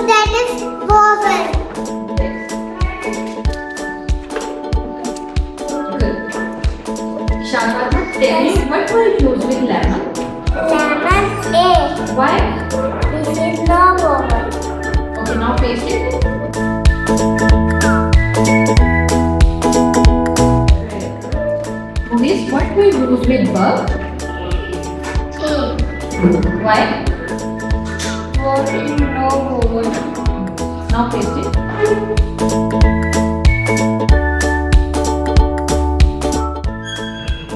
that is vowel. Good. Ishana, tell me what were used with lemon? Lemon A. Why? This is no vowel. Okay, now paste it. Movies, what were used with verb? A. Why? Vowel no vowel. Now paste it.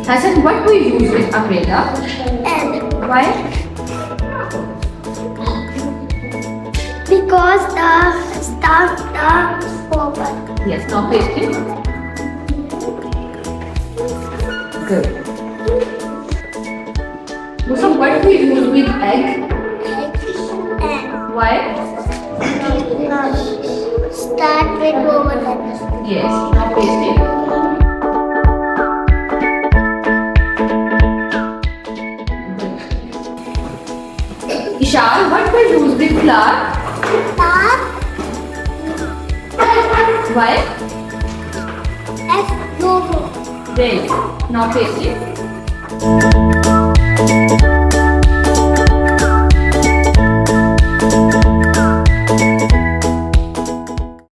Hassan, what were used with umbrella? M. Why? Because the vowel. Yes, now paste it. Good. Musam, what we use with egg? M. Why? Start with vowel. Yes, now paste it. Good. Ishal, what we use with flour? Start Why? F no vowel. Great. Now paste it.